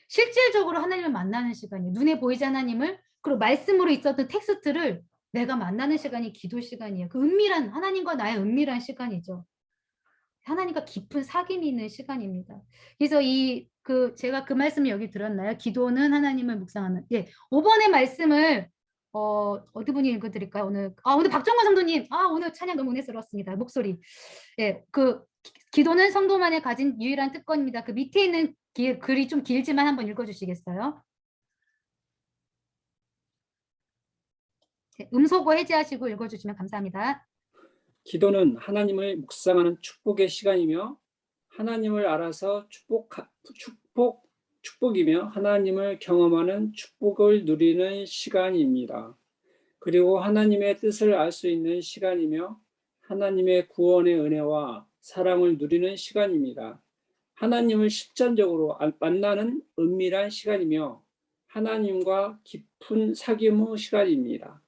[SPEAKER 1] 실질적으로 하나님을 만나는 시간이에요. 눈에 보이지 하나님을 그리고 말씀으로 있었던 텍스트를 내가 만나는 시간이 기도 시간이에요. 하나님과 나의 은밀한 시간이죠. 하나님과 깊은 사귐이 있는 시간입니다. 그래서 제가 그 말씀을 여기 들었나요? 기도는 하나님을 묵상하는. 예, 5번의 말씀을 어디 분이 읽어드릴까요? 오늘 박정관 성도님, 오늘 찬양 너무 은혜스러웠습니다. 목소리. 예, 기도는 성도만이 가진 유일한 특권입니다. 그 밑에 있는 글이 좀 길지만 한번 읽어주시겠어요? 음소거 해제하시고 읽어주시면 감사합니다.
[SPEAKER 7] 기도는 하나님을 묵상하는 축복의 시간이며 하나님을 알아서 축복이며 하나님을 경험하는 축복을 누리는 시간입니다. 그리고 하나님의 뜻을 알 수 있는 시간이며 하나님의 구원의 은혜와 사랑을 누리는 시간입니다. 하나님을 실전적으로 만나는 은밀한 시간이며 하나님과 깊은 사귐의 시간입니다.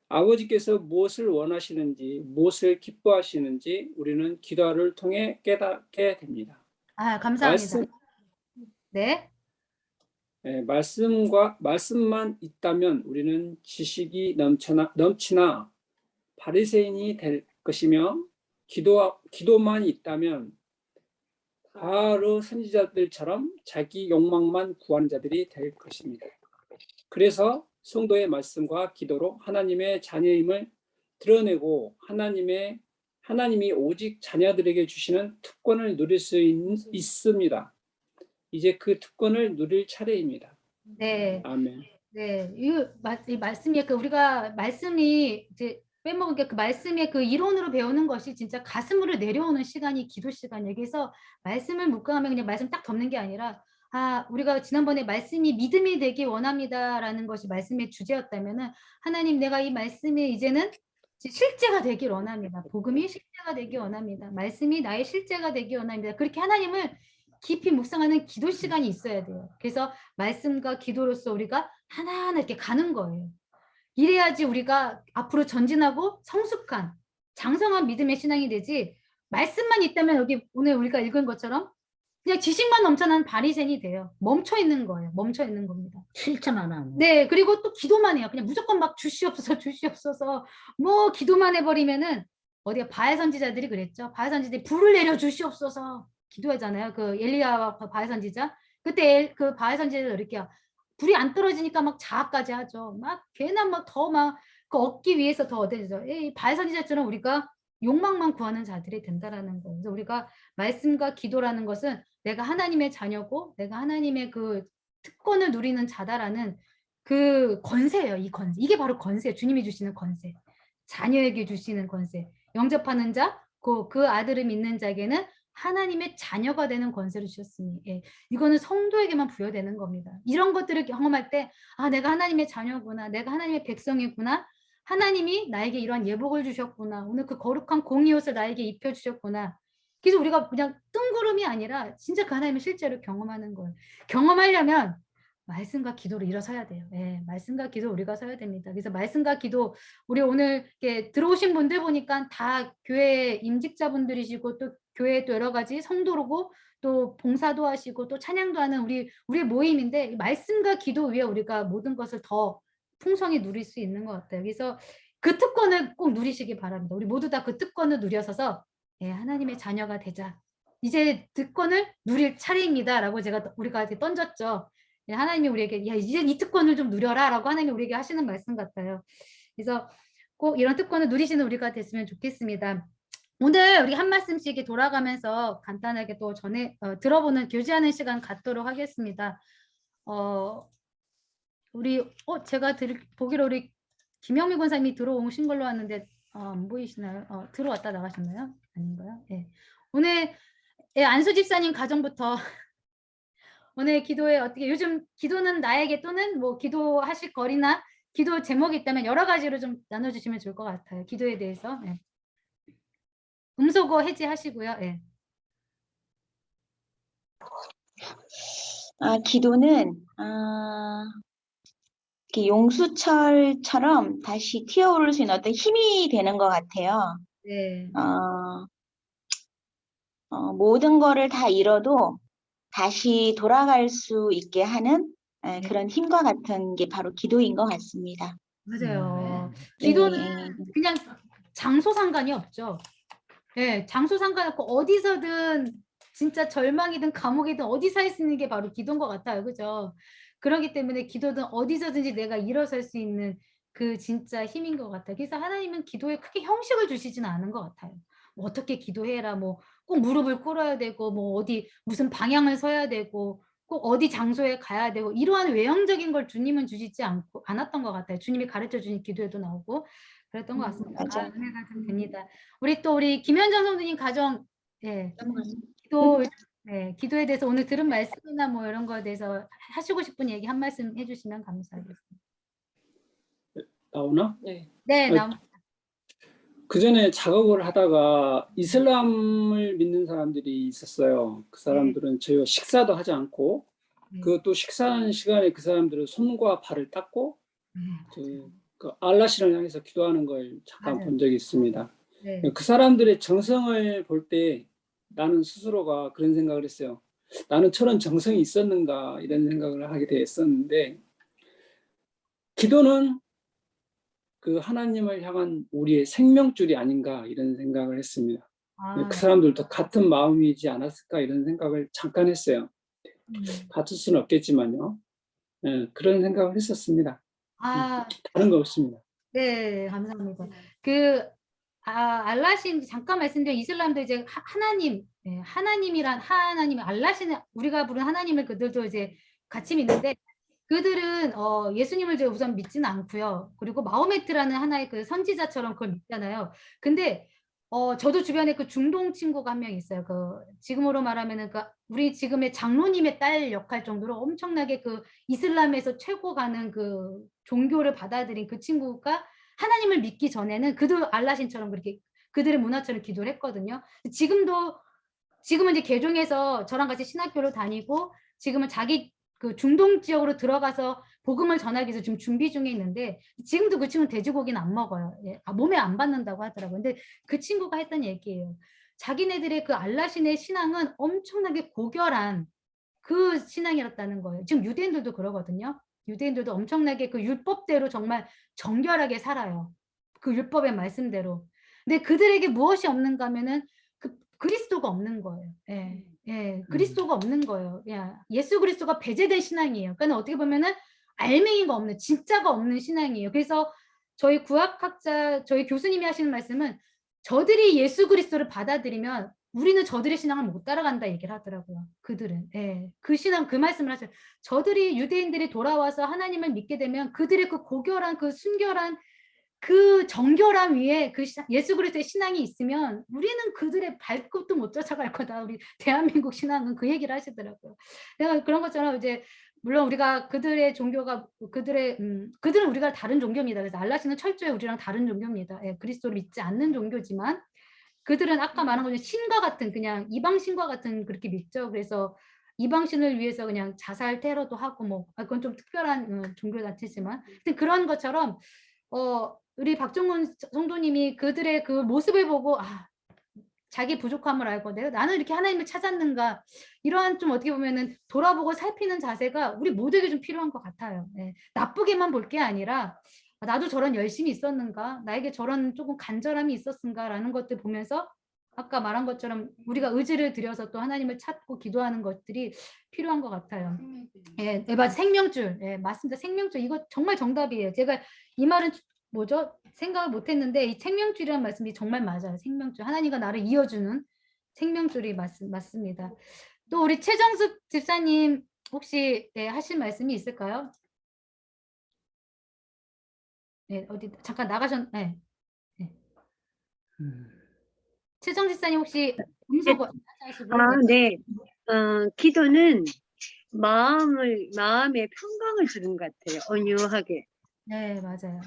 [SPEAKER 7] 아버지께서 무엇을 원하시는지, 무엇을 기뻐하시는지 우리는 기도를 통해 깨닫게 됩니다.
[SPEAKER 1] 감사합니다. 네.
[SPEAKER 7] 말씀만 있다면 우리는 지식이 넘치나 바리새인이 될 것이며 기도만 있다면 바로 선지자들처럼 자기 욕망만 구하는 자들이 될 것입니다. 그래서 성도의 말씀과 기도로 하나님의 자녀임을 드러내고 하나님이 오직 자녀들에게 주시는 특권을 누릴 수 있습니다. 이제 그 특권을 누릴 차례입니다.
[SPEAKER 1] 네.
[SPEAKER 7] 아멘.
[SPEAKER 1] 네, 이 말씀이 우리가 말씀이 이제 빼먹은 게 그 말씀의 그 이론으로 배우는 것이 진짜 가슴으로 내려오는 시간이 기도 시간이에요. 그래서 말씀을 묵상하면 그냥 말씀 딱 덮는 게 아니라 우리가 지난번에 말씀이 믿음이 되기 원합니다라는 것이 말씀의 주제였다면은 하나님 내가 이 말씀이 이제는 실제가 되길 원합니다. 복음이 실제가 되기 원합니다. 말씀이 나의 실제가 되기 원합니다. 그렇게 하나님을 깊이 묵상하는 기도 시간이 있어야 돼요. 그래서 말씀과 기도로서 우리가 하나하나 이렇게 가는 거예요. 이래야지 우리가 앞으로 전진하고 성숙한 장성한 믿음의 신앙이 되지 말씀만 있다면 여기 오늘 우리가 읽은 것처럼 그냥 지식만 넘쳐나는 바리새인이 돼요. 멈춰 있는 거예요. 멈춰 있는 겁니다.
[SPEAKER 4] 실천 안 하는.
[SPEAKER 1] 네, 그리고 또 기도만 해요. 그냥 무조건 막 주시옵소서 주시옵소서 뭐 기도만 해버리면은 어디가 바알 선지자들이 그랬죠. 바알 선지자들이 불을 내려 주시옵소서 기도하잖아요. 그 엘리야와 바알 선지자. 그때 그 바알 선지자들 이렇게 불이 안 떨어지니까 막 자아까지 하죠. 막 괜한 막 그 얻기 위해서 더 얻어지죠. 이 바알 선지자처럼 우리가 욕망만 구하는 자들이 된다라는 거예요. 그래서 우리가 말씀과 기도라는 것은 내가 하나님의 자녀고 내가 하나님의 그 특권을 누리는 자다라는 그 권세예요. 이 권세. 이게 바로 권세예요. 주님이 주시는 권세. 자녀에게 주시는 권세. 영접하는 자, 그 아들을 믿는 자에게는 하나님의 자녀가 되는 권세를 주셨으니 이거는 성도에게만 부여되는 겁니다. 이런 것들을 경험할 때 내가 하나님의 자녀구나. 내가 하나님의 백성이구나. 하나님이 나에게 이러한 예복을 주셨구나. 오늘 그 거룩한 공의 옷을 나에게 입혀주셨구나. 그래서 우리가 그냥 뜬구름이 아니라 진짜 그 하나님을 실제로 경험하는 거예요. 경험하려면 말씀과 기도로 일어서야 돼요. 말씀과 기도 우리가 서야 됩니다. 그래서 말씀과 기도 우리 오늘 이렇게 들어오신 분들 보니까 다 교회 임직자분들이시고 또 교회 또 여러 가지 성도로고 또 봉사도 하시고 또 찬양도 하는 우리의 모임인데 말씀과 기도 위에 우리가 모든 것을 더 풍성히 누릴 수 있는 것 같아요. 그래서 그 특권을 꼭 누리시기 바랍니다. 우리 모두 다 그 특권을 누려서서 하나님의 자녀가 되자. 이제 특권을 누릴 차례입니다라고 우리가 이렇게 던졌죠. 하나님이 우리에게 이제 이 특권을 좀 누려라라고 하나님이 우리에게 하시는 말씀 같아요. 그래서 꼭 이런 특권을 누리시는 우리가 됐으면 좋겠습니다. 오늘 우리 한 말씀씩 돌아가면서 간단하게 또 들어보는 교제하는 시간 갖도록 하겠습니다. 제가 보기로 우리 김영미 권사님이 들어오신 걸로 왔는데 안 보이시나요? 들어왔다 나가셨나요? 아닌가요? 오늘 안수 집사님 가정부터 오늘 기도에 어떻게 요즘 기도는 나에게 또는 뭐 기도하실 거리나 기도 제목이 있다면 여러 가지로 좀 나눠주시면 좋을 것 같아요. 기도에 대해서. 음소거 해지하시고요.
[SPEAKER 6] 기도는 이렇게 용수철처럼 다시 튀어오를 수 있는 어떤 힘이 되는 것 같아요.
[SPEAKER 1] 네.
[SPEAKER 6] 모든 거를 다 잃어도 다시 돌아갈 수 있게 하는 그런 힘과 같은 게 바로 기도인 것 같습니다.
[SPEAKER 1] 맞아요.
[SPEAKER 6] 네.
[SPEAKER 1] 기도는 그냥 장소 상관이 없죠. 장소 상관없고 어디서든 진짜 절망이든 감옥이든 어디 서 있는 게 바로 기도인 것 같아요. 그죠? 그렇기 때문에 기도는 어디서든지 내가 일어설 수 있는 그 진짜 힘인 것 같아요. 그래서 하나님은 기도에 크게 형식을 주시지는 않은 것 같아요. 뭐 어떻게 기도해라, 뭐 꼭 무릎을 꿇어야 되고, 뭐 어디 무슨 방향을 서야 되고, 꼭 어디 장소에 가야 되고 이러한 외형적인 걸 주님은 주시지 않았던 것 같아요. 주님이 가르쳐 주신 기도에도 나오고 그랬던 것 같습니다.
[SPEAKER 6] 맞아요.
[SPEAKER 1] 은혜가 좀 됩니다. 우리 김현정 성도님 가정
[SPEAKER 6] 넘어갔습니다.
[SPEAKER 1] 기도에 대해서 오늘 들은 말씀이나 뭐 이런 거에 대해서 하시고 싶은 얘기 한 말씀 해주시면 감사하겠습니다.
[SPEAKER 7] 나오나?
[SPEAKER 1] 네, 나옵니다.
[SPEAKER 7] 그 전에 작업을 하다가 이슬람을 믿는 사람들이 있었어요. 그 사람들은 저희가 식사도 하지 않고 그것도 식사하는 시간에 그 사람들은 손과 발을 닦고 그 알라신을 향해서 기도하는 걸 잠깐
[SPEAKER 1] 맞아요.
[SPEAKER 7] 본 적이 있습니다.
[SPEAKER 1] 네.
[SPEAKER 7] 그 사람들의 정성을 볼 때 나는 스스로가 그런 생각을 했어요. 나는 저런 정성이 있었는가 이런 생각을 하게 됐었는데 기도는 그 하나님을 향한 우리의 생명줄이 아닌가 이런 생각을 했습니다.
[SPEAKER 1] 아,
[SPEAKER 7] 그 사람들도 같은 마음이지 않았을까 이런 생각을 잠깐 했어요. 같을 수는 없겠지만요. 예, 그런 생각을 했었습니다.
[SPEAKER 1] 아,
[SPEAKER 7] 다른 거 없습니다.
[SPEAKER 1] 네, 감사합니다. 그, 알라신, 잠깐 말씀드린 이슬람도 이제 하나님, 예, 하나님, 알라신, 우리가 부르는 하나님을 그들도 이제 같이 믿는데, 그들은 예수님을 이제 우선 믿지는 않고요. 그리고 마호메트라는 하나의 그 선지자처럼 그걸 믿잖아요. 근데 저도 주변에 그 중동 친구가 한 명 있어요. 그 지금으로 말하면은 그 우리 지금의 장로님의 딸 역할 정도로 엄청나게 그 이슬람에서 최고 가는 그 종교를 받아들인 그 친구가 하나님을 믿기 전에는 그도 알라신처럼 그렇게 그들의 문화처럼 기도를 했거든요. 지금은 이제 개종해서 저랑 같이 신학교를 다니고 지금은 자기 그 중동 지역으로 들어가서 복음을 전하기 위해서 지금 준비 중에 있는데 지금도 그 친구는 돼지고기는 안 먹어요. 예, 몸에 안 받는다고 하더라고요. 근데 그 친구가 했던 얘기예요. 자기네들의 그 알라신의 신앙은 엄청나게 고결한 그 신앙이었다는 거예요. 지금 유대인들도 그러거든요. 유대인들도 엄청나게 그 율법대로 정말 정결하게 살아요. 그 율법의 말씀대로. 근데 그들에게 무엇이 없는가 하면은 그 그리스도가 없는 거예요. 예. 예. 그리스도가 없는 거예요. 야, 예수 그리스도가 배제된 신앙이에요. 그러니까 어떻게 보면은 알맹이가 없는 진짜가 없는 신앙이에요. 그래서 저희 구약학자 저희 교수님이 하시는 말씀은 저들이 예수 그리스도를 받아들이면 우리는 저들의 신앙을 못 따라간다 얘기를 하더라고요. 그들은. 예. 그 신앙 그 말씀을 하셔요. 저들이 유대인들이 돌아와서 하나님을 믿게 되면 그들의 그 고결한 그 순결한 그 정결함 위에 그 예수 그리스도의 신앙이 있으면 우리는 그들의 발끝도 못 쫓아갈 거다. 우리 대한민국 신앙은 그 얘기를 하시더라고요. 내가 그런 것처럼 이제 물론 우리가 그들의 종교가 그들은 우리가 다른 종교입니다. 그래서 알라신은 철저히 우리랑 다른 종교입니다. 예, 그리스도를 믿지 않는 종교지만 그들은 아까 말한 것처럼 신과 같은 그냥 이방 신과 같은 그렇게 믿죠. 그래서 이방신을 위해서 그냥 자살 테러도 하고 뭐 그건 좀 특별한 종교 자체지만 그런 것처럼 우리 박종훈 성도님이 그들의 그 모습을 보고 자기 부족함을 알고 나는 이렇게 하나님을 찾았는가 이러한 좀 어떻게 보면은 돌아보고 살피는 자세가 우리 모두에게 좀 필요한 것 같아요. 예. 나쁘게만 볼 게 아니라 나도 저런 열심히 있었는가 나에게 저런 조금 간절함이 있었는가라는 것들 보면서 아까 말한 것처럼 우리가 의지를 들여서 또 하나님을 찾고 기도하는 것들이 필요한 것 같아요. 예, 맞아. 생명줄. 예, 맞습니다. 생명줄. 이거 정말 정답이에요. 제가 이 말은 뭐죠? 생각을 못했는데 이 생명줄이라는 말씀이 정말 맞아요. 생명줄. 하나님과 나를 이어주는 생명줄이 맞습니다. 또 우리 최정숙 집사님 혹시 하실 말씀이 있을까요? 네, 어디 잠깐 네. 최정 집사님 혹시 음소거 하시고
[SPEAKER 3] 네. 기도는 마음의 평강을 주는 것 같아요. 온유하게.
[SPEAKER 1] 네, 맞아요.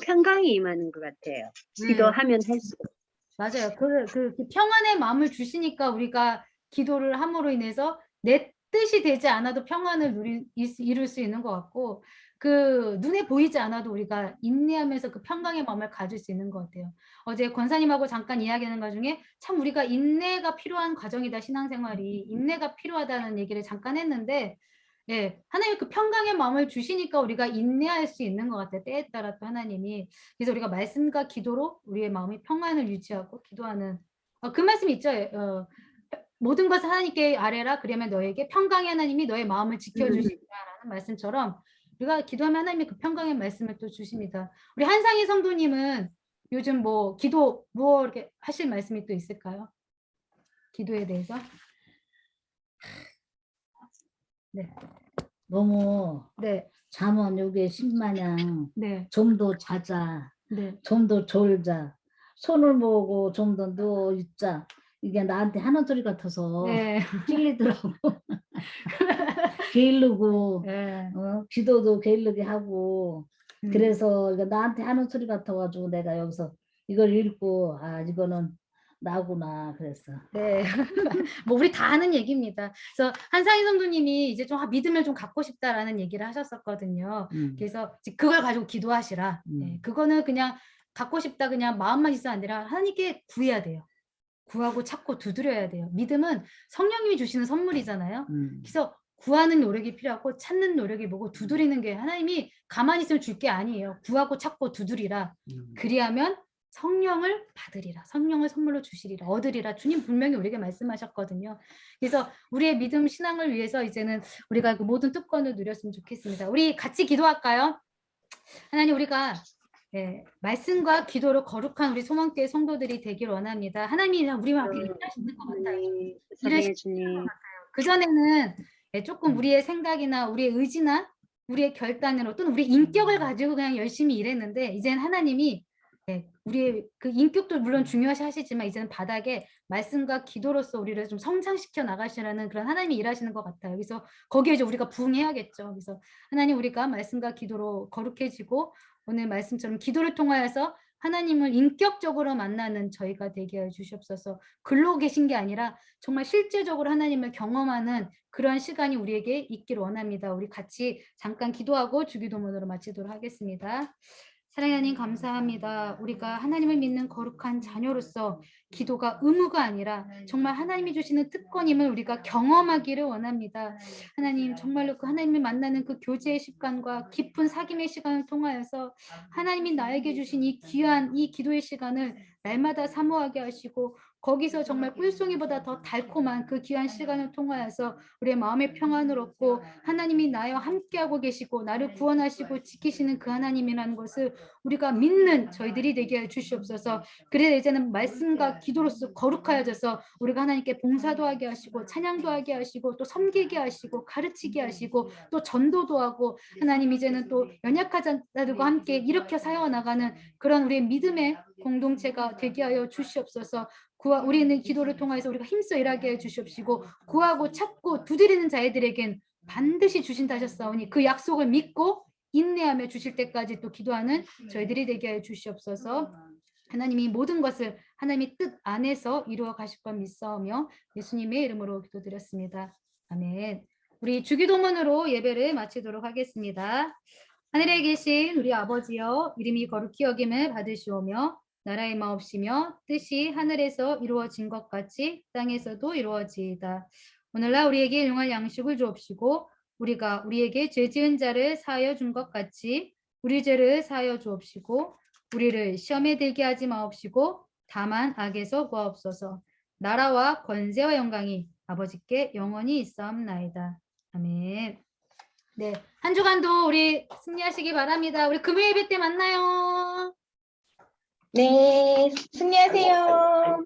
[SPEAKER 3] 평강이 임하는 것 같아요.
[SPEAKER 1] 네.
[SPEAKER 3] 기도하면 할수록.
[SPEAKER 1] 맞아요. 그 평안의 마음을 주시니까 우리가 기도를 함으로 인해서 내 뜻이 되지 않아도 평안을 이룰 수 있는 것 같고 그 눈에 보이지 않아도 우리가 인내하면서 그 평강의 마음을 가질 수 있는 것 같아요. 어제 권사님하고 잠깐 이야기하는 것 중에 참 우리가 인내가 필요한 과정이다. 신앙생활이 인내가 필요하다는 얘기를 잠깐 했는데 예, 하나님 그 평강의 마음을 주시니까 우리가 인내할 수 있는 것 같아요. 때에 따라 또 하나님이. 그래서 우리가 말씀과 기도로 우리의 마음이 평안을 유지하고 기도하는 그 말씀이 있죠. 모든 것을 하나님께 아뢰라 그러면 너에게 평강의 하나님이 너의 마음을 지켜주시리라라는 말씀처럼 우리가 기도하면 하나님이 그 평강의 말씀을 또 주십니다. 우리 한상희 성도님은 요즘 뭐 기도 뭐 이렇게 하실 말씀이 또 있을까요? 기도에 대해서? 네.
[SPEAKER 4] 너무
[SPEAKER 1] 네.
[SPEAKER 4] 잠언 요게 신마냥
[SPEAKER 1] 네.
[SPEAKER 4] 좀 더 자자,
[SPEAKER 1] 네.
[SPEAKER 4] 좀 더 졸자, 손을 모으고 좀 더 누워 있자. 이게 나한테 하는 소리 같아서
[SPEAKER 1] 네.
[SPEAKER 4] 찔리더라고. 게으르고
[SPEAKER 1] 네.
[SPEAKER 4] 기도도 게으르게 하고 그래서 이거 나한테 하는 소리 같아가지고 내가 여기서 이걸 읽고 이거는 나구나 그랬어.
[SPEAKER 1] 네. 뭐 우리 다 하는 얘기입니다. 그래서 한상희 성도님이 이제 좀 믿음을 좀 갖고 싶다라는 얘기를 하셨었거든요. 그래서 그걸 가지고 기도하시라. 네. 그거는 그냥 갖고 싶다 그냥 마음만 있어 아니라 하나님께 구해야 돼요. 구하고 찾고 두드려야 돼요. 믿음은 성령님이 주시는 선물이잖아요. 그래서 구하는 노력이 필요하고 찾는 노력이 뭐고 두드리는 게 하나님이 가만히 있으면 줄 게 아니에요. 구하고 찾고 두드리라. 그리하면 성령을 받으리라. 성령을 선물로 주시리라. 얻으리라. 주님 분명히 우리에게 말씀하셨거든요. 그래서 우리의 믿음 신앙을 위해서 이제는 우리가 그 모든 특권을 누렸으면 좋겠습니다. 우리 같이 기도할까요? 하나님, 우리가 말씀과 기도로 거룩한 우리 소망교회 성도들이 되길 원합니다. 하나님이 우리와 함께 일하시는 것 같아요.
[SPEAKER 3] 네, 사랑해 주님.
[SPEAKER 1] 그전에는 조금 우리의 생각이나 우리의 의지나 우리의 결단으로 또는 우리의 인격을 가지고 그냥 열심히 일했는데, 이제는 하나님이 우리의 그 인격도 물론 중요시 하시지만 이제는 바닥에 말씀과 기도로서 우리를 좀 성장시켜 나가시라는 그런 하나님이 일하시는 것 같아요. 그래서 거기에 이제 우리가 부응해야겠죠. 그래서 하나님, 우리가 말씀과 기도로 거룩해지고 오늘 말씀처럼 기도를 통하여서 하나님을 인격적으로 만나는 저희가 되게 해 주시옵소서. 글로 계신 게 아니라 정말 실제적으로 하나님을 경험하는 그런 시간이 우리에게 있기를 원합니다. 우리 같이 잠깐 기도하고 주기도문으로 마치도록 하겠습니다. 사랑하는 하나님, 감사합니다. 우리가 하나님을 믿는 거룩한 자녀로서 기도가 의무가 아니라 정말 하나님이 주시는 특권임을 우리가 경험하기를 원합니다. 하나님, 정말로 그 하나님을 만나는 그 교제의 시간과 깊은 사귐의 시간을 통하여서 하나님이 나에게 주신 이 귀한 이 기도의 시간을 날마다 사모하게 하시고, 거기서 정말 꿀송이보다 더 달콤한 그 귀한 시간을 통하여서 우리의 마음의 평안을 얻고 하나님이 나와 함께하고 계시고 나를 구원하시고 지키시는 그 하나님이라는 것을 우리가 믿는 저희들이 되게 해 주시옵소서. 그래서 이제는 말씀과 기도로서 거룩하여져서 우리가 하나님께 봉사도 하게 하시고 찬양도 하게 하시고 또 섬기게 하시고 가르치게 하시고 또 전도도 하고, 하나님 이제는 또 연약한 자들과 함께 일으켜 세워나가는 그런 우리의 믿음의 공동체가 되게 하여 주시옵소서. 우리는 기도를 통해서 우리가 힘써 일하게 해 주시옵시고, 구하고 찾고 두드리는 자들에겐 반드시 주신다 하셨사오니 그 약속을 믿고 인내하며 주실 때까지 또 기도하는 저희들이 되게 해 주시옵소서. 하나님이 모든 것을 하나님의 뜻 안에서 이루어 가실 것 믿사오며 예수님의 이름으로 기도드렸습니다. 아멘. 우리 주기도문으로 예배를 마치도록 하겠습니다. 하늘에 계신 우리 아버지여, 이름이 거룩히 여김을 받으시오며 나라의 마옵시며 뜻이 하늘에서 이루어진 것 같이 땅에서도 이루어지이다. 오늘날 우리에게 일용할 양식을 주옵시고 우리가 우리에게 죄 지은 자를 사하여 준 것 같이 우리 죄를 사하여 주옵시고 우리를 시험에 들게 하지 마옵시고 다만 악에서 구하옵소서. 나라와 권세와 영광이 아버지께 영원히 있사옵나이다. 아멘. 네, 한 주간도 우리 승리하시기 바랍니다. 우리 금요일 예배 때 만나요.
[SPEAKER 6] 네, 승리하세요.